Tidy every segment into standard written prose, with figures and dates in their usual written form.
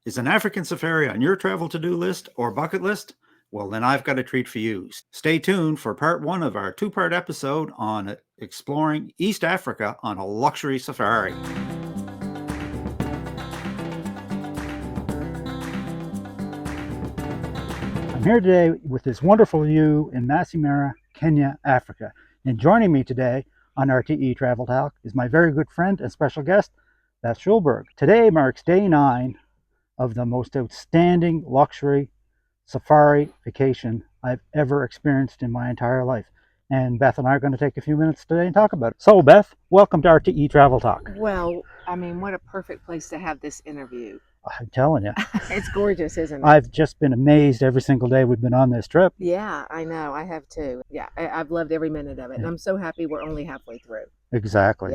Is an African safari on your travel to-do list or bucket list? Well, then I've got a treat for you. Stay tuned for part one of our two-part episode on exploring East Africa on a luxury safari. I'm here today with this wonderful view in Masai Mara, Kenya, Africa. And joining me today on RTE-Travel Talk is my very good friend and special guest, Beth Schulberg. Today marks day 9 of the most outstanding luxury safari vacation I've ever experienced in my entire life. And Beth and I are going to take a few minutes today and talk about it. So Beth, welcome to RTE Travel Talk. Well, I mean, what a perfect place to have this interview. I'm telling you. It's gorgeous, isn't it? I've just been amazed every single day we've been on this trip. Yeah, I know. I have too. Yeah, I've loved every minute of it. And I'm so happy we're only halfway through. Exactly.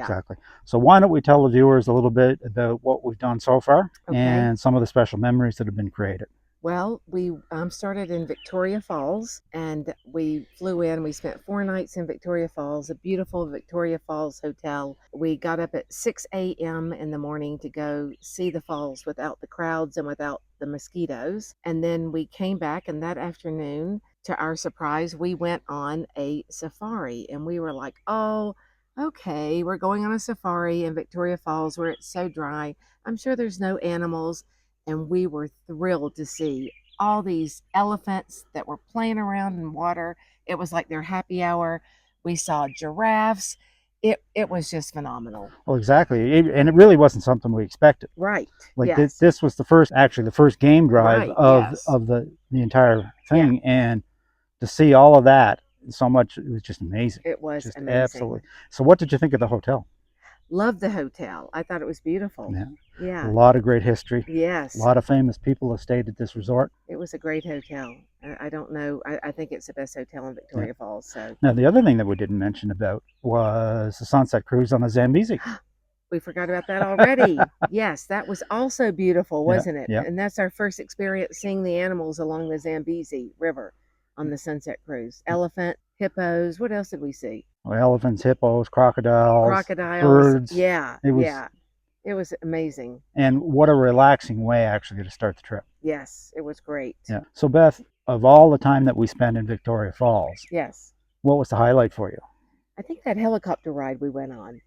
So why don't we tell the viewers a little bit about what we've done so far and some of the special memories that have been created. Well, we started in Victoria Falls, and we flew in. We spent 4 nights in Victoria Falls, a beautiful Victoria Falls hotel. We got up at 6 a.m. in the morning to go see the falls without the crowds and without the mosquitoes. And then we came back, and that afternoon, to our surprise, we went on a safari. And we were like, oh, okay, we're going on a safari in Victoria Falls where it's so dry. I'm sure there's no animals. And we were thrilled to see all these elephants that were playing around in water. It was like their happy hour. We saw giraffes. It was just phenomenal. Well, exactly. And it really wasn't something we expected. Right. Like this was the first game drive of the entire thing. Yeah. And to see all of that so much, it was just amazing. It was just amazing. Absolutely. So what did you think of the hotel? Loved the hotel. I thought it was beautiful. Yeah. A lot of great history. Yes. A lot of famous people have stayed at this resort. It was a great hotel. I don't know. I think it's the best hotel in Victoria Falls. So now the other thing that we didn't mention about was the sunset cruise on the Zambezi. We forgot about that already. Yes, that was also beautiful, wasn't it? Yeah. And that's our first experience seeing the animals along the Zambezi River on the sunset cruise. Elephant, hippos. What else did we see? Well, elephants, hippos, crocodiles, birds. Yeah. It was amazing. And what a relaxing way actually to start the trip. Yes, it was great. Yeah. So Beth, of all the time that we spent in Victoria Falls, yes, what was the highlight for you? I think that helicopter ride we went on.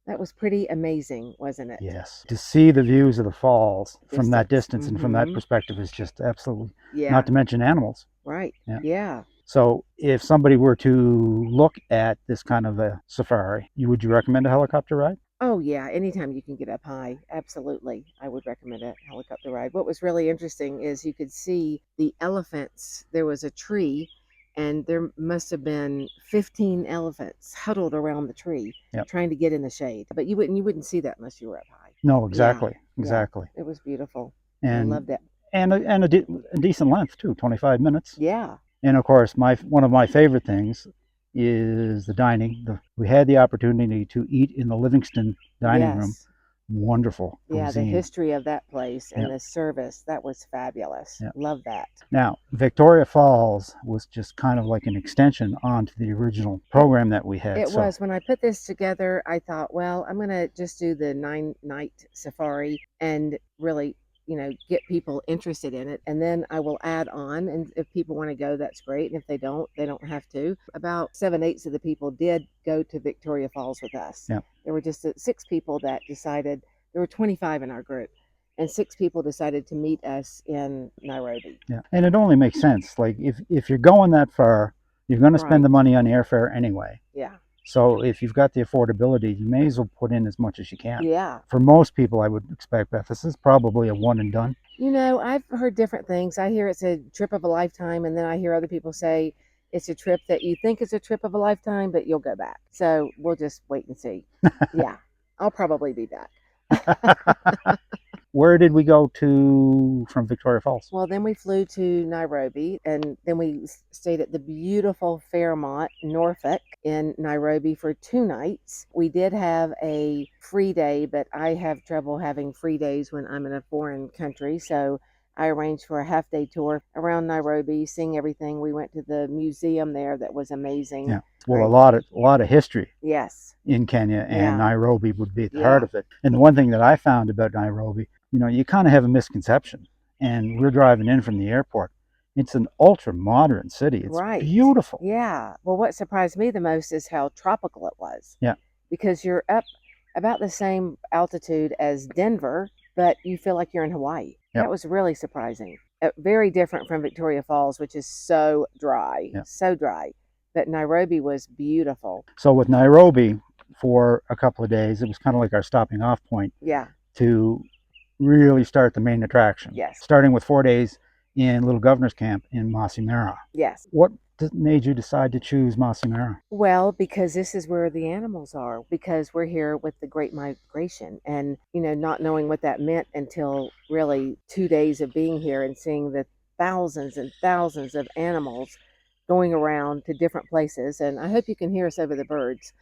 That was pretty amazing, wasn't it? Yes. To see the views of the falls from that distance and from that perspective is just absolutely, not to mention animals. Right. Yeah. So if somebody were to look at this kind of a safari, would you recommend a helicopter ride? Oh, yeah. Anytime you can get up high. Absolutely. I would recommend a helicopter ride. What was really interesting is you could see the elephants. There was a tree, and there must have been 15 elephants huddled around the tree trying to get in the shade. But you wouldn't see that unless you were up high. No, exactly. Exactly. It was beautiful. And I loved it. And a decent length, too, 25 minutes. Yeah. And of course, one of my favorite things is the dining. We had the opportunity to eat in the Livingston dining room. Wonderful cuisine. Yeah, the history of that place and the service, that was fabulous. Love that. Now, Victoria Falls was just kind of like an extension onto the original program that we had. It was. When I put this together, I thought, well, I'm going to just do the 9-night safari and really get people interested in it, and then I will add on, and if people want to go, that's great, and if they don't have to. About 7/8 of the people did go to Victoria Falls with us. There were just 6 people that decided. There were 25 in our group, and 6 people decided to meet us in Nairobi. And it only makes sense. Like if you're going that far, you're going to spend the money on airfare anyway. So if you've got the affordability, you may as well put in as much as you can. For most people, I would expect, Beth, this is probably a one and done. I've heard different things. I hear it's a trip of a lifetime, and then I hear other people say it's a trip that you think is a trip of a lifetime, but you'll go back. So we'll just wait and see. I'll probably be back. Where did we go to from Victoria Falls? Well, then we flew to Nairobi, and then we stayed at the beautiful Fairmont, Norfolk, in Nairobi for 2 nights. We did have a free day, but I have trouble having free days when I'm in a foreign country, so I arranged for a half-day tour around Nairobi, seeing everything. We went to the museum there that was amazing. Well, a lot of history. Yes. In Kenya, and Nairobi would be at the heart of it. And the one thing that I found about Nairobi, you kind of have a misconception and we're driving in from the airport. It's an ultra modern city. It's Right. beautiful. Yeah. Well, what surprised me the most is how tropical it was. Yeah. Because you're up about the same altitude as Denver, but you feel like you're in Hawaii. Yep. That was really surprising. Very different from Victoria Falls, which is so dry, Yep. so dry. But Nairobi was beautiful. So with Nairobi, for a couple of days, it was kind of like our stopping off point Yeah. to really start the main attraction. Yes. Starting with 4 days in Little Governor's Camp in Masai Mara. Yes. What made you decide to choose Masai Mara? Well, because this is where the animals are, because we're here with the Great Migration, and not knowing what that meant until really 2 days of being here and seeing the thousands and thousands of animals going around to different places. And I hope you can hear us over the birds.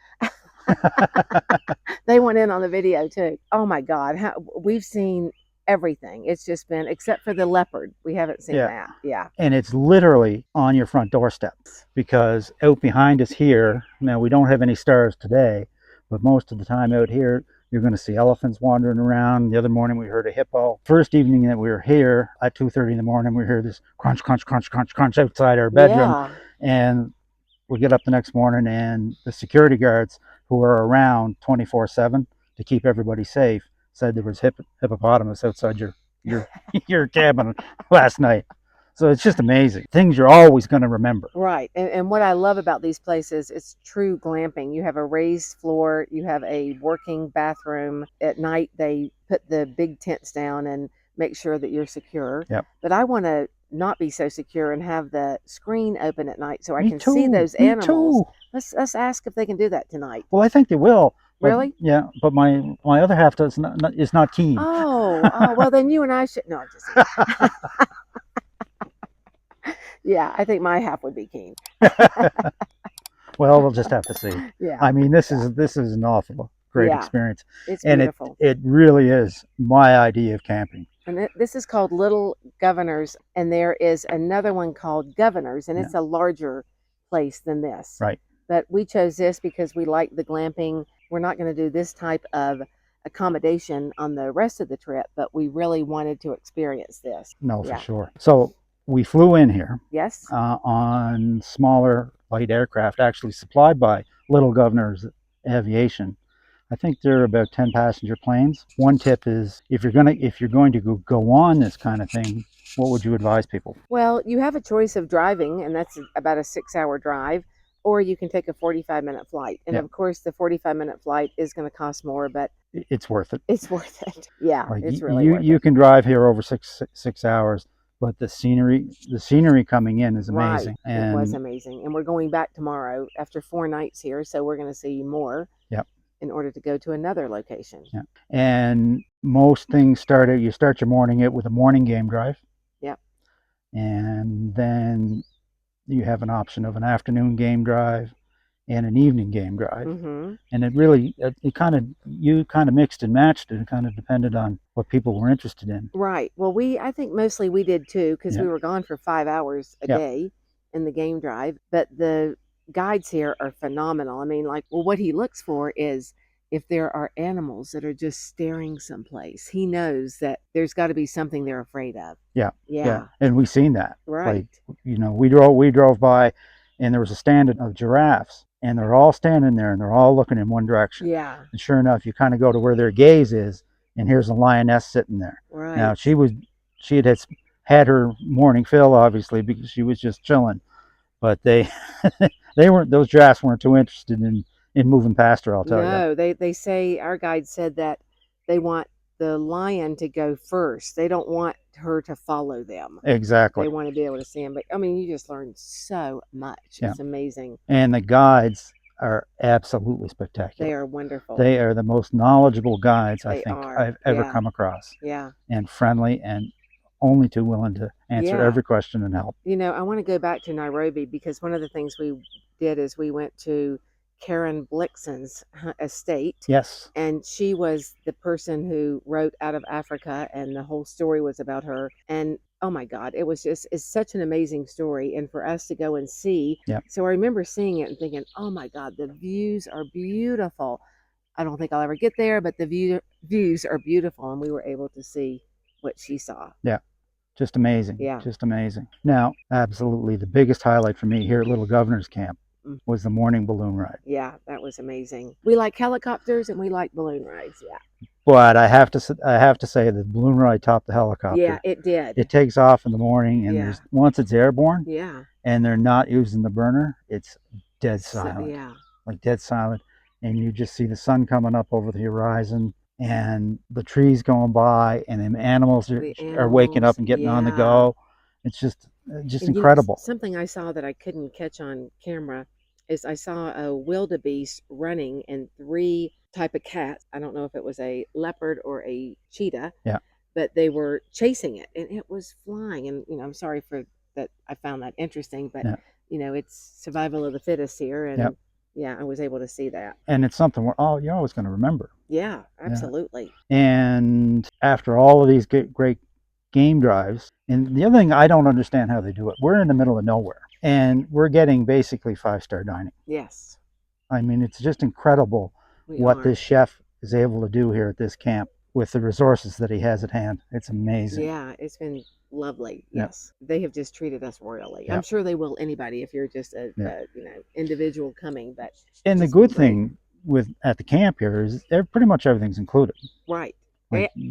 They went in on the video too. Oh my God, we've seen everything. It's just been, except for the leopard, we haven't seen that. Yeah. And it's literally on your front doorstep, because out behind us here, now we don't have any stars today, but most of the time out here you're going to see elephants wandering around. The other morning we heard a hippo. First evening that we were here at 2:30 in the morning, we heard this crunch, crunch, crunch, crunch, crunch outside our bedroom. Yeah. And we get up the next morning, and the security guards who are around 24/7 to keep everybody safe said there was hippopotamus outside your cabin last night. So it's just amazing. Things you're always going to remember. Right. And what I love about these places, it's true glamping. You have a raised floor, you have a working bathroom. At night, they put the big tents down and make sure that you're secure. Yep. But I want to not be so secure and have the screen open at night so I Me can too. see those Me animals. too. Let's ask if they can do that tonight. Well, I think they will. But, Really? Yeah, but my other half does not is not keen. Oh, well then you and I should. No, I'm just yeah, I think my half would be keen. Well, we'll just have to see. Yeah. I mean, this is an awful great experience. It's and beautiful. it really is my idea of camping. And this is called Little Governors, and there is another one called Governors, and it's a larger place than this. Right. But we chose this because we like the glamping. We're not going to do this type of accommodation on the rest of the trip, but we really wanted to experience this. No, for sure. So we flew in here. Yes. On smaller light aircraft, actually supplied by Little Governor's Aviation. I think they're about 10 passenger planes. One tip is if you're going to go on this kind of thing, what would you advise people? Well, you have a choice of driving, and that's about a 6-hour drive, or you can take a 45-minute flight. And of course, the 45-minute flight is going to cost more, but it's worth it. It's worth it. Yeah, like it's really worth it. You can drive here over six hours, but the scenery coming in is amazing. Right. And it was amazing. And we're going back tomorrow after 4 nights here, so we're going to see more. Yep. In order to go to another location. Yeah. And most things you start your morning out with a morning game drive. Yep. And then you have an option of an afternoon game drive and an evening game drive. Mm-hmm. And it really, you kind of mixed and matched it. It kind of depended on what people were interested in. Right. Well, I think mostly we did too, because we were gone for 5 hours a day in the game drive. But the guides here are phenomenal. I mean, what he looks for is if there are animals that are just staring someplace. He knows that there's got to be something they're afraid of. Yeah. And we've seen that. Right. We drove by, and there was a stand of giraffes, and they're all standing there, and they're all looking in one direction. Yeah. And sure enough, you kind of go to where their gaze is, and here's a lioness sitting there. Right. Now she had her morning fill, obviously, because she was just chilling. But those giraffes weren't too interested in moving past her, I'll tell you. No, they say, our guide said that they want the lion to go first. They don't want her to follow them. Exactly. They want to be able to see him. But I mean, you just learn so much. Yeah. It's amazing. And the guides are absolutely spectacular. They are wonderful. They are the most knowledgeable guides I think I've ever come across. Yeah. And friendly and only too willing to answer every question and help. I want to go back to Nairobi because one of the things we did is we went to Karen Blixen's estate. Yes. And she was the person who wrote Out of Africa, and the whole story was about her. And oh my God, it's such an amazing story. And for us to go and see. Yep. So I remember seeing it and thinking, oh my God, the views are beautiful. I don't think I'll ever get there, but the views are beautiful. And we were able to see what she saw. Yeah. Just amazing. Yeah. Just amazing. Now, absolutely the biggest highlight for me here at Little Governor's Camp was the morning balloon ride. Yeah, that was amazing. We like helicopters and we like balloon rides. Yeah. But I have to say the balloon ride topped the helicopter. Yeah, it did. It takes off in the morning, and Yeah. once it's airborne, Yeah. and they're not using the burner, it's dead silent. Yeah. Like dead silent, and you just see the sun coming up over the horizon, and the trees going by, and then animals are waking up and getting on the go. It's just incredible. Something I saw that I couldn't catch on camera is I saw a wildebeest running and 3 type of cats. I don't know if it was a leopard or a cheetah. Yeah. But they were chasing it, and it was flying. And I'm sorry for that. I found that interesting, but it's survival of the fittest here, and yeah, I was able to see that. And it's something you're always going to remember. Yeah, absolutely. Yeah. And after all of these great game drives, and the other thing, I don't understand how they do it. We're in the middle of nowhere, and we're getting basically 5-star dining. Yes. I mean, it's just incredible what this chef is able to do here at this camp with the resources that he has at hand. It's amazing. Yeah, it's been lovely. Yes. They have just treated us royally. I'm sure they will anybody if you're just a individual coming. But and the good thing at the camp here is pretty much everything's included. Right.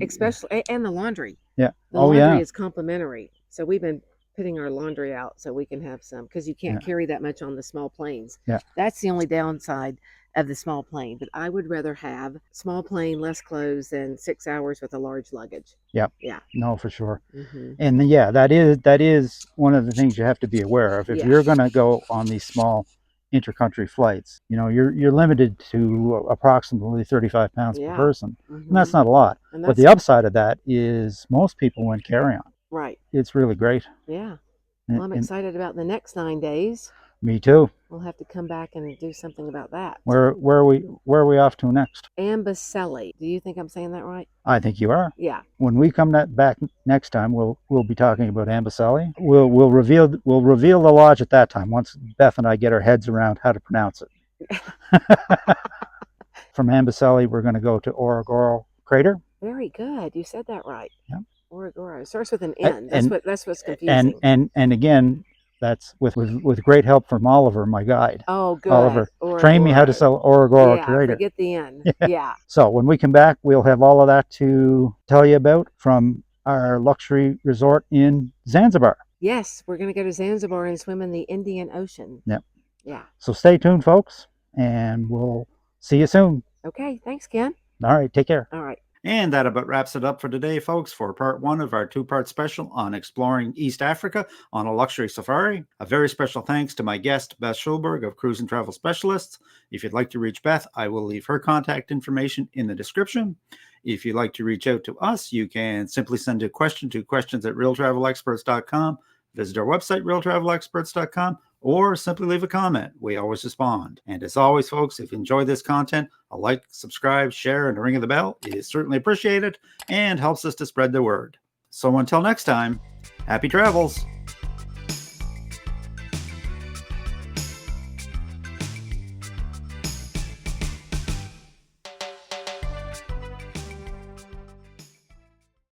Especially and the laundry. Yeah. The laundry is complimentary. So we've been putting our laundry out so we can have some, because you can't carry that much on the small planes. Yeah. That's the only downside of the small plane, but I would rather have small plane, less clothes than 6 hours with a large luggage. Yep. Yeah. No, for sure. And that is one of the things you have to be aware of. If you're going to go on these small intercountry flights, you're limited to approximately 35 pounds per person. And that's not a lot. But the upside of that is most people went carry-on. Right. It's really great. Yeah. Well, I'm excited about the next 9 days. Me too. We'll have to come back and do something about that. Where are we off to next? Zambesi. Do you think I'm saying that right? I think you are. Yeah. When we come back next time, we'll be talking about Zambesi. We'll reveal the lodge at that time, once Beth and I get our heads around how to pronounce it. From Zambesi, we're going to go to Orogoro Crater. Very good. You said that right. Yeah. Orogoro. It starts with an N. That's what's confusing. And again, that's with great help from Oliver, my guide. Oh, good. Oliver trained me how to sell Orogoro Crater. Forget the N. Yeah. So when we come back, we'll have all of that to tell you about from our luxury resort in Zanzibar. Yes, we're going to go to Zanzibar and swim in the Indian Ocean. Yep. Yeah. So stay tuned, folks, and we'll see you soon. Okay. Thanks, Ken. All right. Take care. All right. And that about wraps it up for today, folks, for part 1 of our 2-part special on exploring East Africa on a luxury safari. A very special thanks to my guest, Beth Schulberg of Cruise and Travel Specialists. If you'd like to reach Beth, I will leave her contact information in the description. If you'd like to reach out to us, you can simply send a question to questions@realtravelexperts.com. Visit our website, realtravelexperts.com, or simply leave a comment. We always respond. And as always, folks, if you enjoy this content, a like, subscribe, share, and a ring of the bell is certainly appreciated and helps us to spread the word. So until next time, happy travels.